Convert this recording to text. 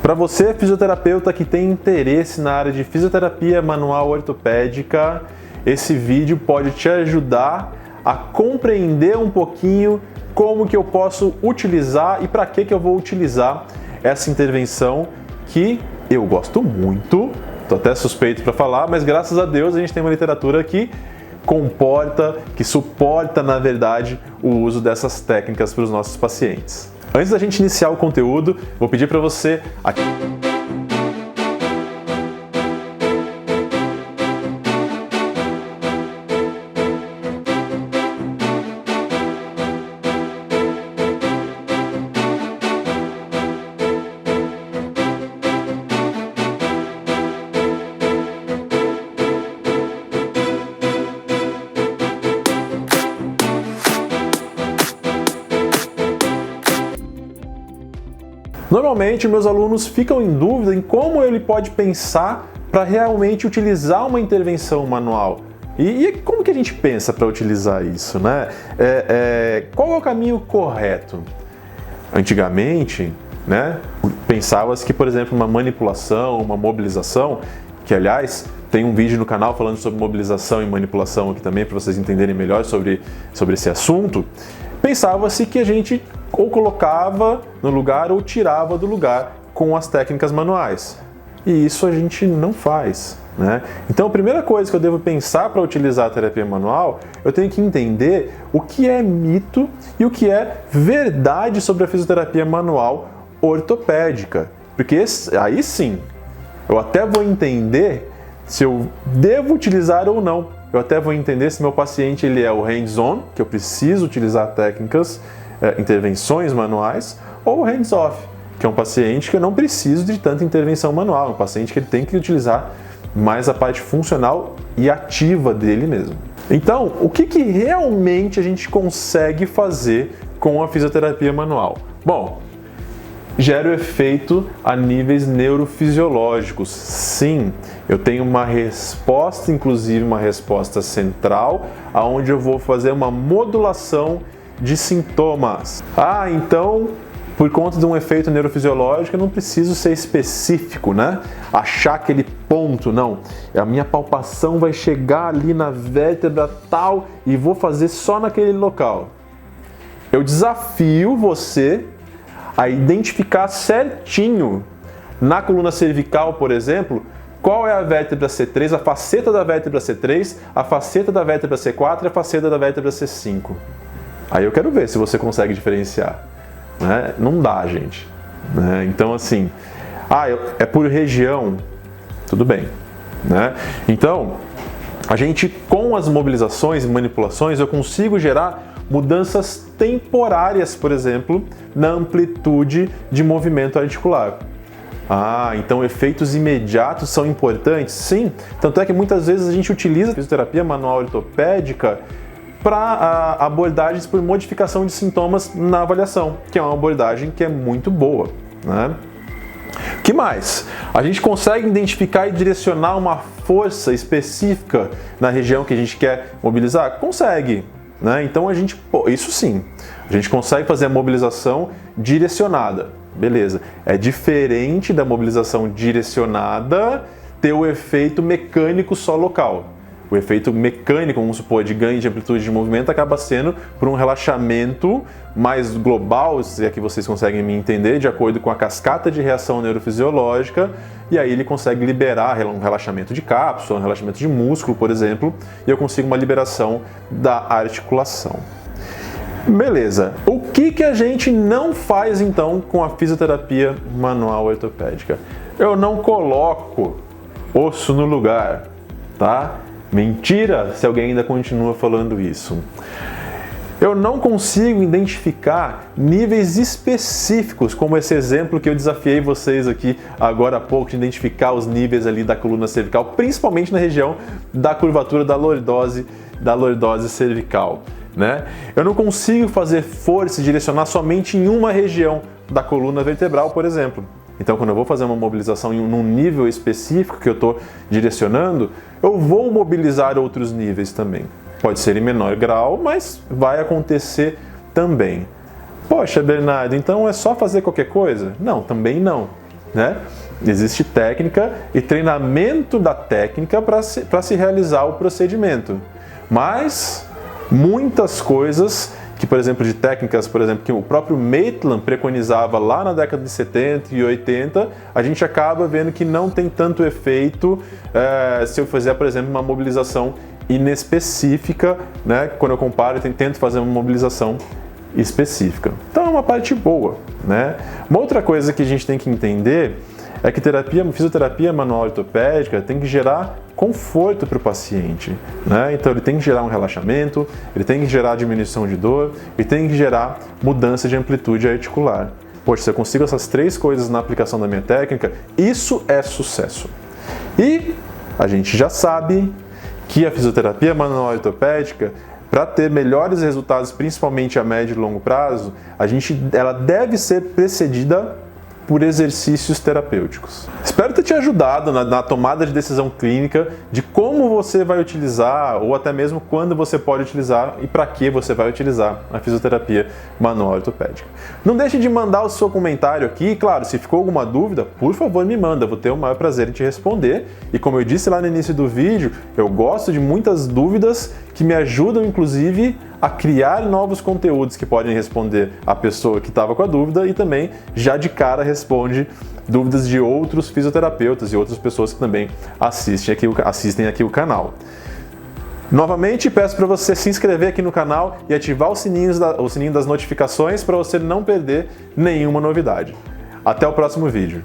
Para você, fisioterapeuta que tem interesse na área de fisioterapia manual ortopédica, esse vídeo pode te ajudar a compreender um pouquinho como que eu posso utilizar e para que eu vou utilizar essa intervenção que eu gosto muito. Estou até suspeito para falar, mas graças a Deus a gente tem uma literatura que suporta, na verdade, o uso dessas técnicas para os nossos pacientes. Antes da gente iniciar o conteúdo, vou pedir para você Normalmente, meus alunos ficam em dúvida em como ele pode pensar para realmente utilizar uma intervenção manual. E como que a gente pensa para utilizar isso, né? Qual é o caminho correto? Antigamente, né, pensava-se que, por exemplo, uma manipulação, uma mobilização, que aliás tem um vídeo no canal falando sobre mobilização e manipulação aqui também para vocês entenderem melhor sobre esse assunto, pensava-se que a gente ou colocava no lugar ou tirava do lugar com as técnicas manuais. E isso a gente não faz, né? Então a primeira coisa que eu devo pensar para utilizar a terapia manual, eu tenho que entender o que é mito e o que é verdade sobre a fisioterapia manual ortopédica. Porque aí sim, eu até vou entender se eu devo utilizar ou não. Eu até vou entender se meu paciente ele é o hands-on, que eu preciso utilizar técnicas, intervenções manuais, ou o hands-off, que é um paciente que eu não preciso de tanta intervenção manual, um paciente que ele tem que utilizar mais a parte funcional e ativa dele mesmo. Então, o que realmente a gente consegue fazer com a fisioterapia manual? Bom, gera o efeito a níveis neurofisiológicos. Sim, eu tenho uma resposta, inclusive uma resposta central, aonde eu vou fazer uma modulação de sintomas. Então, por conta de um efeito neurofisiológico, eu não preciso ser específico, né? Achar aquele ponto, não. A minha palpação vai chegar ali na vértebra tal e vou fazer só naquele local. Eu desafio você a identificar certinho na coluna cervical, por exemplo, qual é a vértebra C3, a faceta da vértebra C3, a faceta da vértebra C4 e a faceta da vértebra C5. Aí eu quero ver se você consegue diferenciar. Né? Não dá, gente. Né? Então, assim, é por região, tudo bem. Né? Então, a gente, com as mobilizações e manipulações, eu consigo gerar mudanças temporárias, por exemplo, na amplitude de movimento articular. Então efeitos imediatos são importantes? Sim, tanto é que muitas vezes a gente utiliza a fisioterapia manual ortopédica para abordagens por modificação de sintomas na avaliação, que é uma abordagem que é muito boa. Né? O que mais? A gente consegue identificar e direcionar uma força específica na região que a gente quer mobilizar? Consegue. Né? Então isso sim, a gente consegue fazer a mobilização direcionada, beleza. É diferente da mobilização direcionada ter o efeito mecânico só local. O efeito mecânico, vamos supor, de ganho de amplitude de movimento acaba sendo por um relaxamento mais global, se é que vocês conseguem me entender, de acordo com a cascata de reação neurofisiológica, e aí ele consegue liberar um relaxamento de cápsula, um relaxamento de músculo, por exemplo, e eu consigo uma liberação da articulação. Beleza. O que a gente não faz então com a fisioterapia manual ortopédica? Eu não coloco osso no lugar, tá? Mentira se alguém ainda continua falando isso. Eu não consigo identificar níveis específicos, como esse exemplo que eu desafiei vocês aqui agora há pouco, de identificar os níveis ali da coluna cervical, principalmente na região da curvatura da lordose cervical. Né? Eu não consigo fazer força e direcionar somente em uma região da coluna vertebral, por exemplo. Então, quando eu vou fazer uma mobilização num nível específico que eu estou direcionando, eu vou mobilizar outros níveis também. Pode ser em menor grau, mas vai acontecer também. Poxa, Bernardo, então é só fazer qualquer coisa? Não, também não. né? Existe técnica e treinamento da técnica para se realizar o procedimento. Mas muitas coisas que, por exemplo, de técnicas, por exemplo, que o próprio Maitland preconizava lá na década de 70 e 80, a gente acaba vendo que não tem tanto efeito se eu fizer, por exemplo, uma mobilização inespecífica, né? Quando eu comparo e tento fazer uma mobilização específica. Então é uma parte boa, né? Uma outra coisa que a gente tem que entender é que fisioterapia manual ortopédica tem que gerar conforto para o paciente, né? Então ele tem que gerar um relaxamento, ele tem que gerar diminuição de dor e tem que gerar mudança de amplitude articular. Poxa, se eu consigo essas 3 coisas na aplicação da minha técnica, isso é sucesso. E a gente já sabe que a fisioterapia manual ortopédica, para ter melhores resultados, principalmente a médio e longo prazo, ela deve ser precedida por exercícios terapêuticos. Espero ter te ajudado na tomada de decisão clínica de como você vai utilizar, ou até mesmo quando você pode utilizar e para que você vai utilizar a fisioterapia manual ortopédica. Não deixe de mandar o seu comentário aqui, claro, se ficou alguma dúvida, por favor me manda, vou ter o maior prazer em te responder. E como eu disse lá no início do vídeo, eu gosto de muitas dúvidas que me ajudam, inclusive, a criar novos conteúdos que podem responder a pessoa que estava com a dúvida e também já de cara responde dúvidas de outros fisioterapeutas e outras pessoas que também assistem aqui o canal. Novamente, peço para você se inscrever aqui no canal e ativar o sininho das notificações para você não perder nenhuma novidade. Até o próximo vídeo.